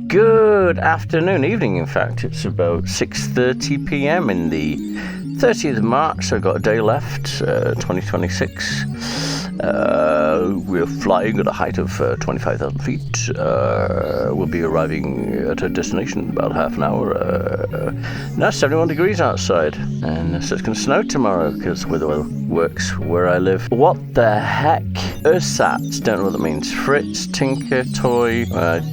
Good afternoon, evening in fact. It's about 6:30 p.m. in the 30th of March, so I've got a day left, 2026. We're flying at a height of 25,000 feet. We'll be arriving at a destination in about half an hour. Now 71 degrees outside, and so it's going to snow tomorrow because weather works where I live. What the heck? Ersatz, don't know what that means. Fritz, Tinker, Toy,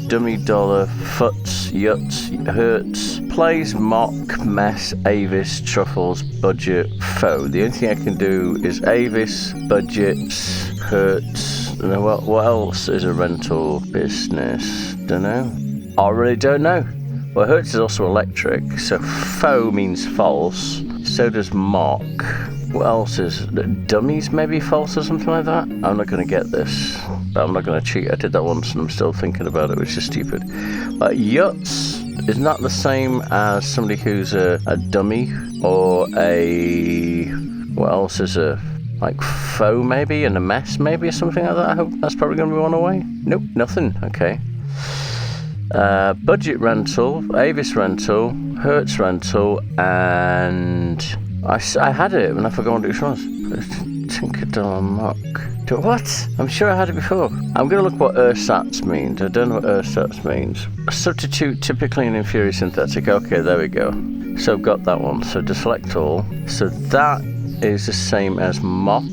Dummy, Dollar, Futz, Yutz, Hertz, Plays, Mock, Mess, Avis, Truffles, Budget, Foe. The only thing I can do is Avis, Budgets, Hertz. What else is a rental business? Don't know. I really don't know. Well, Hertz is also electric, so Foe means false. So does Mock. What else is Dummies? Maybe false or something like that. I'm not going to get this, but I'm not going to cheat. I did that once, and I'm still thinking about it, which is stupid. Yutz is not the same as somebody who's a dummy or a. What else is a like foe maybe and a mess maybe or something like that? I hope that's probably going to be one away. Nope, nothing. Okay. Budget rental, Avis rental, Hertz rental, and I had it and I forgot what it was. Tinker Dollar Mock. What? I'm sure I had it before. I'm going to look what ersatz means. I don't know what ersatz means. A substitute typically an inferior synthetic. Okay, there we go. So I've got that one. So deselect all. So that is the same as mock,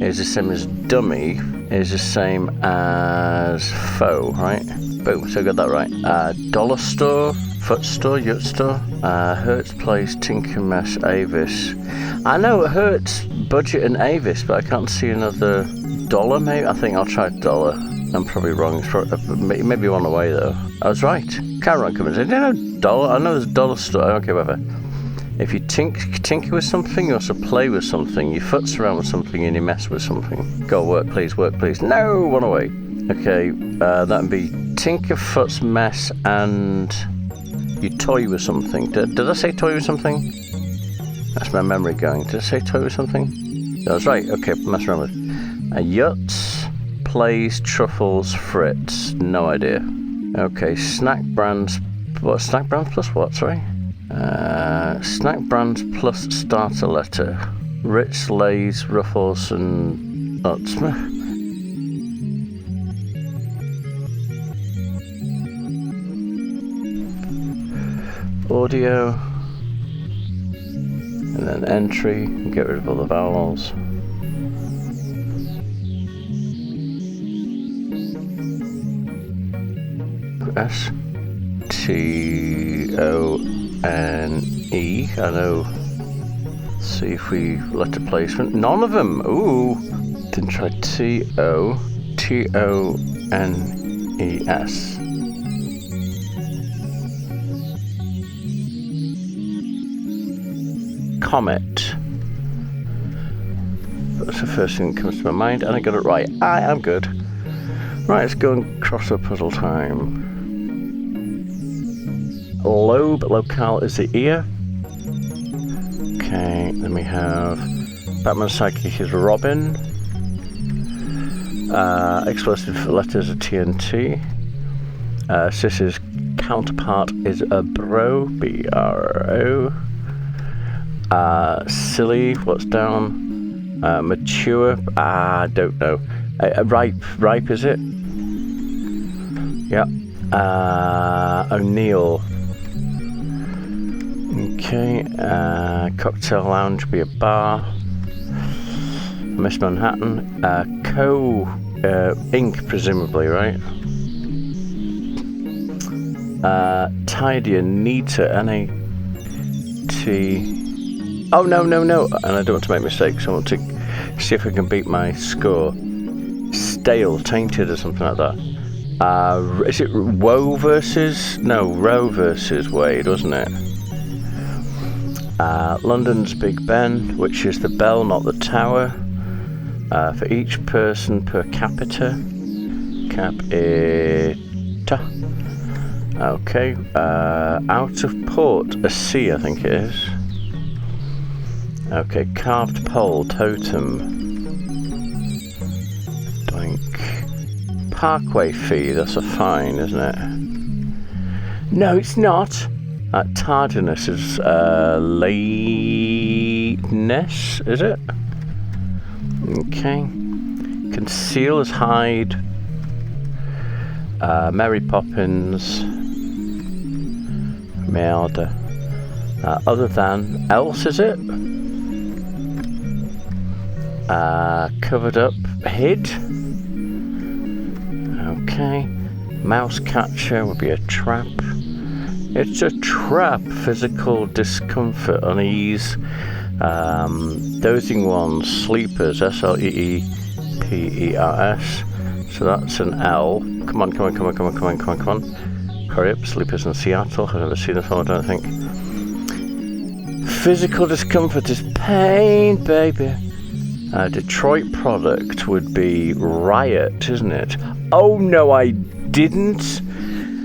is the same as dummy, is the same as foe, right? Boom, so I got that right. Dollar store, Foot store, Yut store, Hertz, Place, Tinker, Mess, Avis. I know Hertz, Budget and Avis, but I can't see another dollar maybe. I think I'll try dollar. I'm probably wrong. It's probably, maybe one away though. I was right. Cameron comes in. I don't know dollar. I know there's a dollar store. Okay, whatever. If you tinker with something, you also play with something. You futz around with something and you mess with something. Go work please, work please. No, one away. Okay, that'd be tinker, futz, mess, and you toy with something. Did I say toy with something? That's my memory going. Did I say toy with something? That was right. Okay, mess around with. Yutz, Plays, Truffles, Fritz. No idea. Okay, snack brands. What? Snack brands plus what? Sorry. Snack brands plus starter letter. Ritz, Lays, Ruffles, and nuts. Audio. And then entry. Get rid of all the vowels. S-T-O-N-E. I know. See if we letter placement. None of them. Ooh. Then try T-O-T-O-N-E-S. Comet. That's the first thing that comes to my mind, and I got it right. I am good. Right, let's go and crossword puzzle time. Lobe, locale is the ear. Okay, then we have Batman Sidekick is Robin. Explosive letters are TNT. Sis's counterpart is a bro, B-R-O. Silly, what's down? Mature, I don't know. Ripe is it? Yep. O'Neill. Okay. Cocktail lounge be a bar. Miss Manhattan. Ink presumably, right? Tidier, neater, N-A-T. Oh, no. And I don't want to make mistakes. I want to see if I can beat my score. Stale, tainted, or something like that. Is it Roe versus Wade, wasn't it? London's Big Ben, which is the bell, not the tower. For each person per capita. Okay. Out of port, a C, I think it is. Okay, carved pole, totem. Doink. Parkway fee, that's a fine, isn't it? No, it's not. Tardiness is lateness, is it? Okay. Conceal is hide. Mary Poppins. Merde. Other than. Else, is it? Covered up. Hid. Okay. Mouse catcher would be a trap. It's a trap. Physical discomfort, unease. Dozing ones, sleepers, SLEEPERS. So that's an L. Come on. Hurry up, sleepers in Seattle. I've never seen this one, I don't think. Physical discomfort is pain, baby. Detroit product would be riot, isn't it? Oh no, I didn't.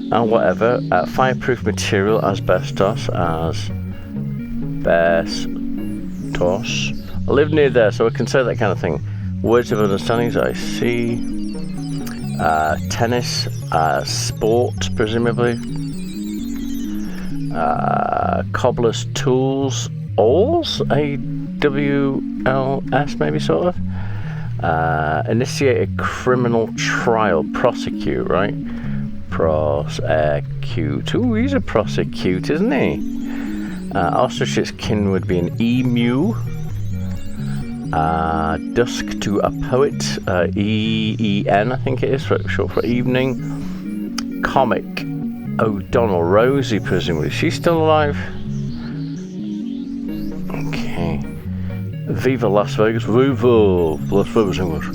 And whatever. Fireproof material, asbestos. Asbestos. I live near there, so I can say that kind of thing. Words of understandings, I see. Tennis. Sport, presumably. Cobbler's tools. Awls? AWLS, maybe, sort of. Initiate a criminal trial. Prosecute, right? Prosecute. Ooh, he's a prosecute, isn't he? Ostrich's kin would be an emu. Dusk to a poet. EEN, I think it is, short for evening. Comic. O'Donnell. Rosie, presumably. She's still alive? Okay. Viva Las Vegas. Viva Las Vegas English.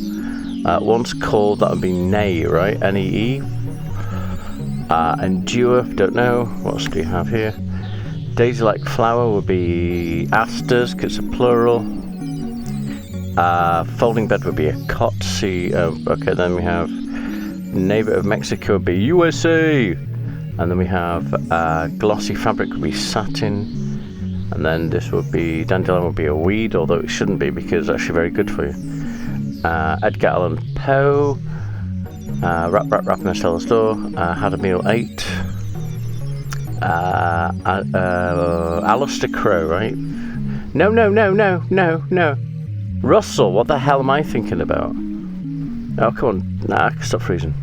Once called, that would be Nay, right? NEE. Endure, don't know. What else do you have here? Daisy-like flower would be asters, because it's a plural. Folding bed would be a cot. See, okay, then we have neighbor of Mexico would be USA. And then we have glossy fabric would be satin. And then this would be, dandelion would be a weed, although it shouldn't be because it's actually very good for you. Edgar Allan Poe. Rap in a cellar door. Had a meal 8. Alistair Crow, right? No. Russell, what the hell am I thinking about? Oh, come on. Nah, stop freezing.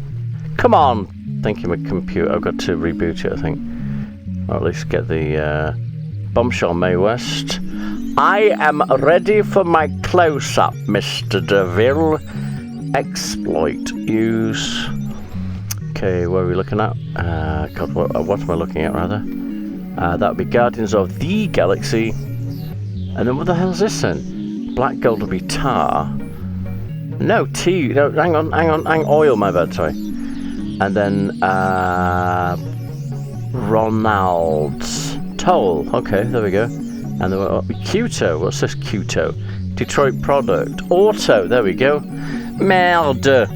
Come on! Thinking my computer. I've got to reboot it, I think. Or at least get the Bombshell Mae West. I am ready for my close-up, Mr. DeVille. Exploit. Use. Okay, what are we looking at? God, what am I looking at, rather? That would be Guardians of the Galaxy. And then what the hell is this then? Black gold would be tar. No, tea. No, hang on. Oil, my bad, sorry. And then, Ronald's Toll. Okay, there we go. And then Quto. What's this Quto? Detroit product. Auto. There we go. Merde.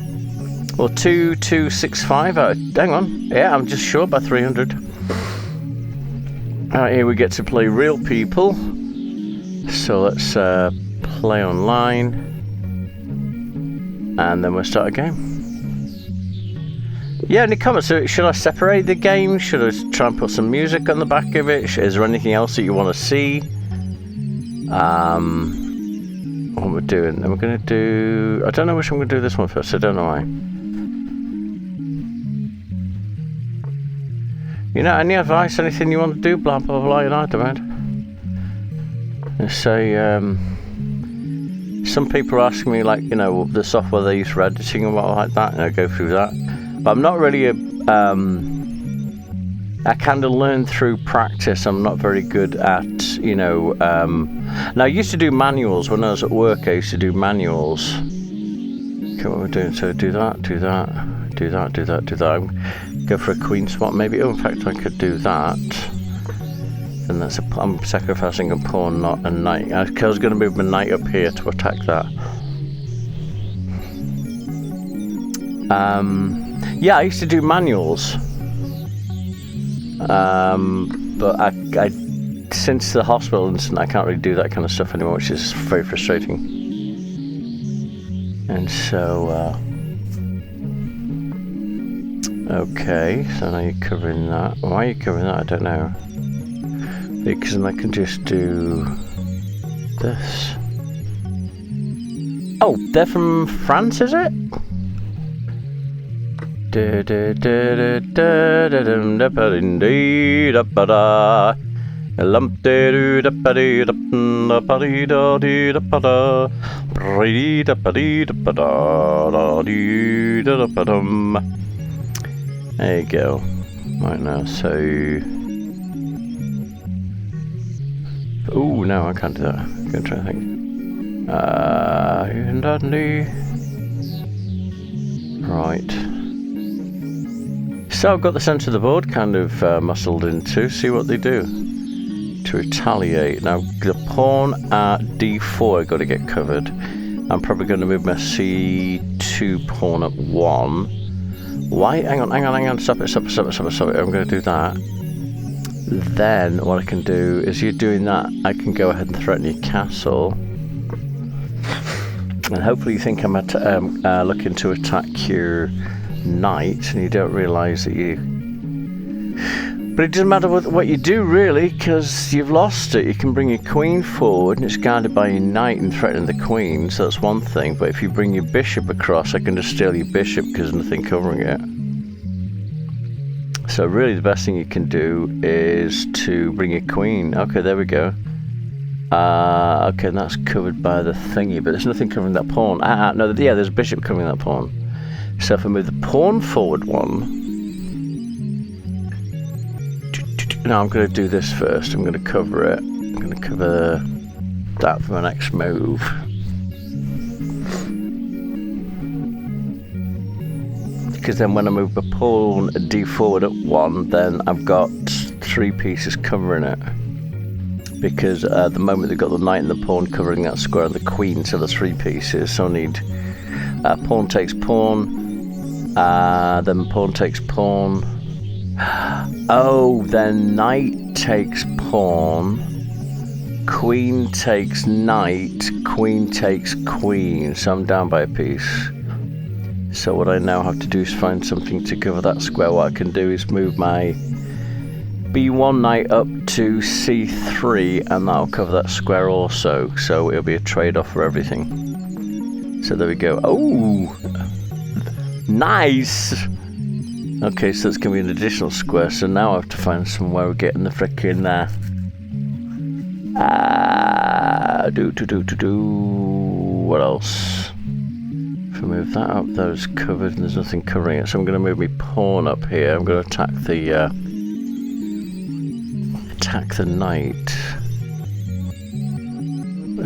Well, 2265. Hang on. Yeah, I'm just short by 300. Alright, here we get to play real people. So let's play online. And then we'll start a game. Yeah, any comments? So should I separate the game? Should I try and put some music on the back of it? Is there anything else that you want to see? What we're doing? Then we're going to do... I don't know which I'm going to do this one first. I don't know why. You know, any advice? Anything you want to do? Blah, blah, blah. You know, I don't mind. Let's say... some people are asking me, like, you know, the software they use for editing and what like that, and I go through that. But I'm not really a... I kind of learn through practice. I'm not very good at, you know... now, I used to do manuals. When I was at work, I used to do manuals. Okay, what we're doing, so do that. Go for a queen swap, maybe. Oh, in fact, I could do that. And that's I'm sacrificing a pawn, not a knight. I was going to move my knight up here to attack that. Yeah, I used to do manuals. But I since the hospital incident, I can't really do that kind of stuff anymore, which is very frustrating. And so, Okay, so now you're covering that. Why are you covering that? I don't know. Because then I can just do this. Oh, they're from France, is it? There you go. Right now, so... Ooh, no, I can't do that. I'm gonna try to think. Right. So I've got the centre of the board kind of muscled into. See what they do. To retaliate. Now, the pawn at d4 I've got to get covered. I'm probably going to move my c2 pawn at 1. Why? Hang on. Stop it. I'm going to do that. Then what I can do is, you're doing that, I can go ahead and threaten your castle. And hopefully you think I'm looking to attack your knight, and you don't realise that you... But it doesn't matter what you do, really, because you've lost it. You can bring your queen forward, and it's guarded by your knight and threatening the queen, so that's one thing. But if you bring your bishop across, I can just steal your bishop because there's nothing covering it. So really the best thing you can do is to bring your queen. Okay, there we go. Okay, and that's covered by the thingy, but there's nothing covering that pawn. No, yeah, there's a bishop covering that pawn. So if I move the pawn forward one... No, I'm going to do this first. I'm going to cover it. I'm going to cover that for my next move. Because then when I move the pawn d forward at 1, then I've got 3 pieces covering it. Because at the moment they've got the knight and the pawn covering that square and the queen, so there's 3 pieces. So I need pawn takes pawn, then pawn takes pawn. Oh, then knight takes pawn, queen takes knight, queen takes queen. So I'm down by a piece. So what I now have to do is find something to cover that square. What I can do is move my b1 knight up to c3, and that'll cover that square also. So it'll be a trade-off for everything. So there we go. Oh, nice. Okay, so it's going to be an additional square. So now I have to find somewhere we're getting the frickin' what else? If I move that up, that is covered, and there's nothing covering it. So I'm going to move my pawn up here. I'm going to attack the knight.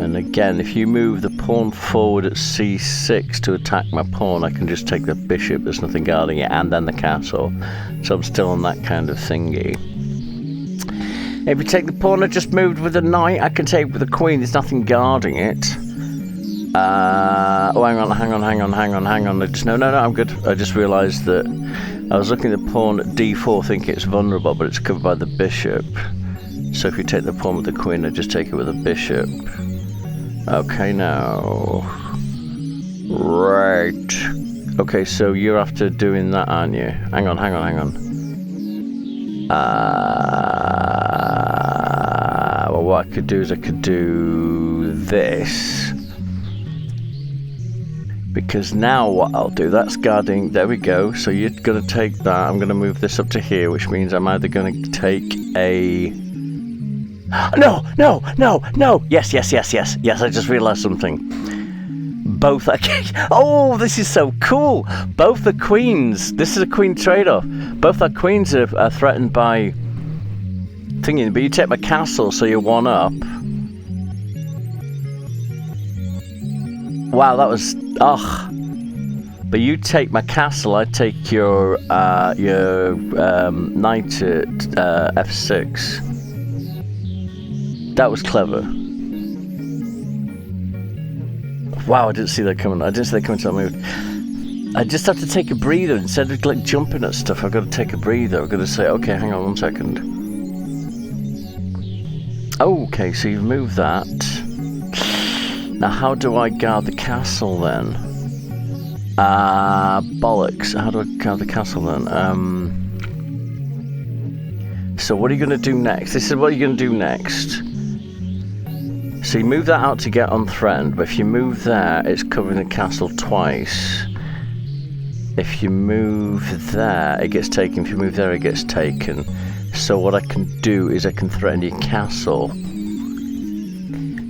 And again, if you move the pawn forward at c6 to attack my pawn, I can just take the bishop, there's nothing guarding it, and then the castle. So I'm still on that kind of thingy. If you take the pawn I just moved with the knight, I can take with the queen, there's nothing guarding it. Oh, hang on. No, I'm good. I just realised that I was looking at the pawn at d4 thinking it's vulnerable, but it's covered by the bishop. So if you take the pawn with the queen, I just take it with a bishop. Okay, now. Right. Okay, so you're after doing that, aren't you? Hang on. Well, what I could do is I could do this. Because now what I'll do, that's guarding, there we go. So you're going to take that, I'm going to move this up to here, which means I'm either going to take a... No! Yes, I just realised something. Both, oh, this is so cool! Both the queens, this is a queen trade-off. Both our queens are threatened by thinking, but you take my castle, so you're 1 up. Wow, that was... Ugh. But you take my castle, I take your knight at f6. That was clever. Wow, I didn't see that coming. Until I moved. I just have to take a breather. Instead of like jumping at stuff, I've got to take a breather. I've got to say, okay, hang on 1 second. Okay, so you've moved that. Now, how do I guard the castle then? Bollocks. How do I have the castle then? So what are you going to do next? This is what you're going to do next. So you move that out to get unthreatened, but if you move there, it's covering the castle twice. If you move there, it gets taken. If you move there, it gets taken. So what I can do is I can threaten your castle.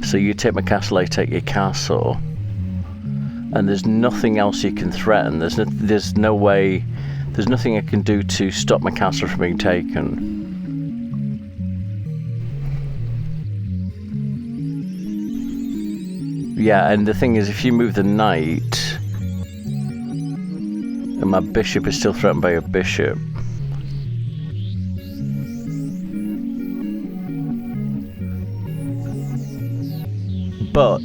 So you take my castle, I take your castle. And there's nothing else you can threaten. There's no way, there's nothing I can do to stop my castle from being taken. Yeah, and the thing is, if you move the knight, and my bishop is still threatened by your bishop. But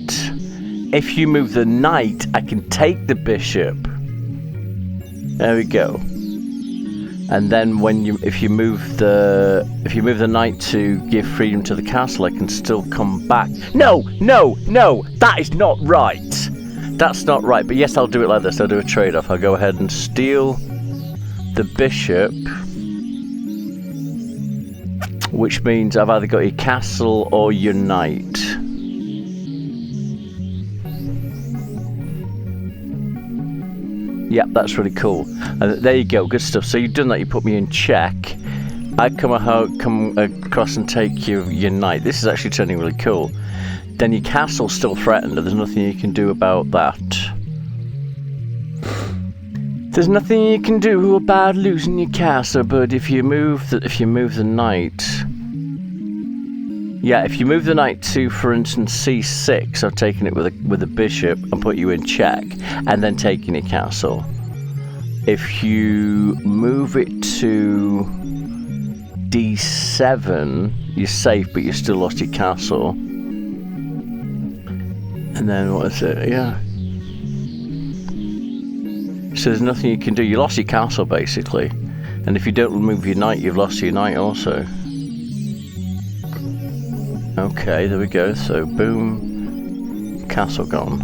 if you move the knight, I can take the bishop. There we go. And then if you move the knight to give freedom to the castle, I can still come back. No, that is not right. That's not right. But yes, I'll do it like this. I'll do a trade-off. I'll go ahead and steal the bishop, which means I've either got your castle or your knight. Yep, that's really cool. There you go, good stuff. So you've done that, you put me in check. I come across and take your knight. This is actually turning really cool. Then your castle's still threatened, and there's nothing you can do about that. There's nothing you can do about losing your castle, but if you move the knight, yeah, if you move the knight to, for instance, c6, I've taken it with a bishop and put you in check, and then taking your castle. If you move it to d7, you're safe, but you still lost your castle. And then what is it? Yeah. So there's nothing you can do. You lost your castle, basically. And if you don't remove your knight, you've lost your knight also. Okay, there we go. So, boom. Castle gone.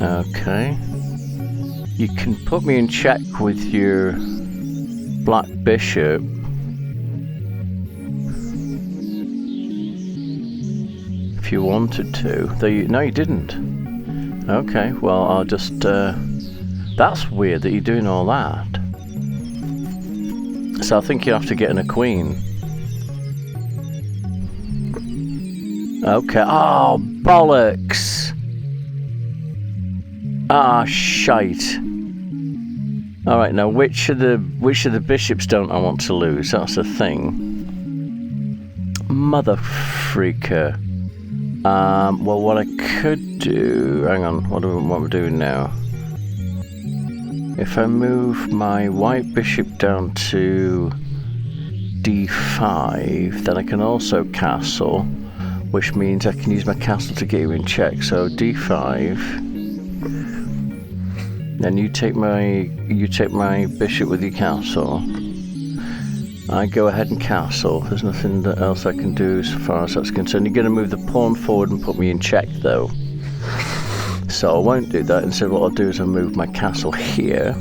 Okay. You can put me in check with your black bishop. If you wanted to. No, you didn't. Okay, well, I'll just... that's weird that you're doing all that. So I think you have to get in a queen. Okay. Oh, bollocks! Ah, shite. Alright, now which of the bishops don't I want to lose? That's the thing. Mother freaker. Well, what I could do... Hang on, what we're doing now? If I move my white bishop down to d5, then I can also castle, which means I can use my castle to get you in check. So d5. Then you take my bishop with your castle. I go ahead and castle. There's nothing else I can do as far as that's concerned. You're going to move the pawn forward and put me in check, though. So I won't do that. Instead, what I'll do is I'll move my castle here.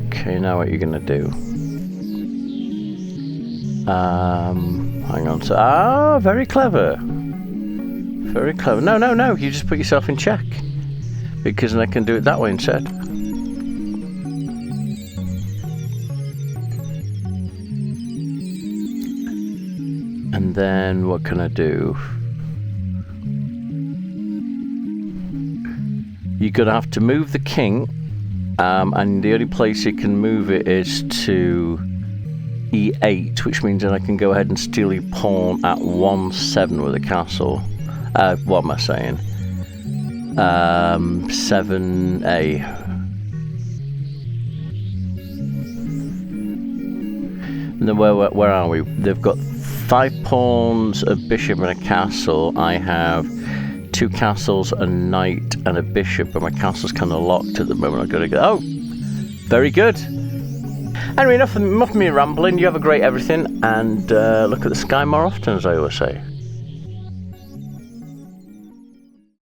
Okay, now what are you going to do? Hang on. So, very clever. Very clever. No. You just put yourself in check. Because then I can do it that way instead. And then what can I do? You're going to have to move the king. And the only place you can move it is to e8, which means that I can go ahead and steal your pawn at 1-7 with a castle. What am I saying? 7a. And then where are we? They've got 5 pawns, a bishop and a castle. I have 2 castles, a knight and a bishop, but my castle's kind of locked at the moment. I've got to go. Oh, very good. Anyway, enough of me rambling. You have a great everything, and look at the sky more often, as I always say.